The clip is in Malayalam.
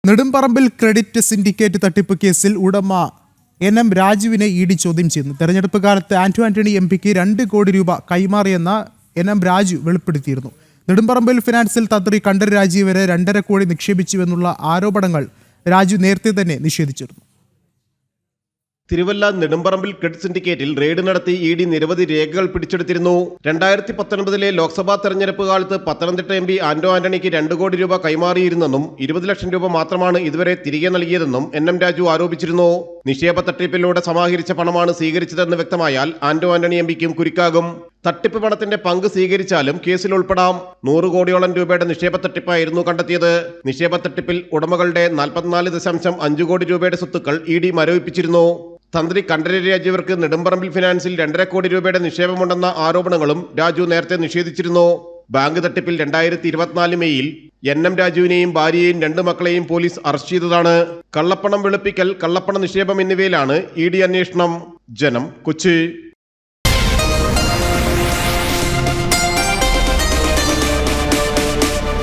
നെടുമ്പറമ്പിൽ ക്രെഡിറ്റ് സിൻഡിക്കേറ്റ് തട്ടിപ്പ് കേസിൽ ഉടമ എൻ.എം. രാജുവിനെ ഇ.ഡി. ചോദ്യം ചെയ്യുന്നു. തെരഞ്ഞെടുപ്പ് കാലത്ത് ആന്റണി എം.പിക്ക് 2 കോടി രൂപ കൈമാറിയെന്ന എൻ.എം. രാജു വെളിപ്പെടുത്തിയിരുന്നു. നെടുമ്പറമ്പിൽ ഫിനാൻസിൽ തന്ത്രി കണ്ഠര് രാജീവ് വരെ 2.5 കോടി നിക്ഷേപിച്ചുവെന്നുള്ള ആരോപണങ്ങൾ രാജു നേരത്തെ തന്നെ നിഷേധിച്ചിരുന്നു. തിരുവല്ല നെടുമ്പറമ്പിൽ ക്രെഡിറ്റ് സിൻഡിക്കേറ്റിൽ റെയ്ഡ് നടത്തി ഇ.ഡി. നിരവധി രേഖകൾ പിടിച്ചെടുത്തിരുന്നു. 2019 ലോക്സഭാ തെരഞ്ഞെടുപ്പ് കാലത്ത് പത്തനംതിട്ട എം.പി ആന്റണിക്ക് 2 കോടി രൂപ കൈമാറിയിരുന്നെന്നും 20 ലക്ഷം രൂപ മാത്രമാണ് ഇതുവരെ തിരികെ നൽകിയതെന്നും എൻ.എം. രാജു ആരോപിച്ചിരുന്നു. നിക്ഷേപ തട്ടിപ്പിലൂടെ സമാഹരിച്ച പണമാണ് സ്വീകരിച്ചതെന്ന് വ്യക്തമായാൽ ആന്റണി എം.പിക്കും കുരുക്കാകും. തട്ടിപ്പ് പണത്തിന്റെ പങ്ക് സ്വീകരിച്ചാലും കേസിൽ ഉൾപ്പെടാം. 100 കോടിയോളം രൂപയുടെ നിക്ഷേപ തട്ടിപ്പായിരുന്നു കണ്ടെത്തിയത്. നിക്ഷേപ തട്ടിപ്പിൽ ഉടമകളുടെ 44.5 കോടി രൂപയുടെ സ്വത്തുക്കൾ ഇ.ഡി. മരവിപ്പിച്ചിരുന്നു. തന്ത്രി കണ്ഠര് രാജീവർക്ക് നെടുമ്പറമ്പിൽ ഫിനാൻസിൽ 2.5 കോടി രൂപയുടെ നിക്ഷേപമുണ്ടെന്ന ആരോപണങ്ങളും രാജു നേരത്തെ നിഷേധിച്ചിരുന്നു. ബാങ്ക് തട്ടിപ്പിൽ 2024 മെയ്യിൽ എൻ.എം. രാജുവിനെയും ഭാര്യയെയും 2 മക്കളെയും പോലീസ് അറസ്റ്റ് ചെയ്തതാണ്. കള്ളപ്പണം വെളുപ്പിക്കൽ, കള്ളപ്പണ നിക്ഷേപം എന്നിവയിലാണ് ഇ.ഡി. അന്വേഷണം. ജനം, കൊച്ചി.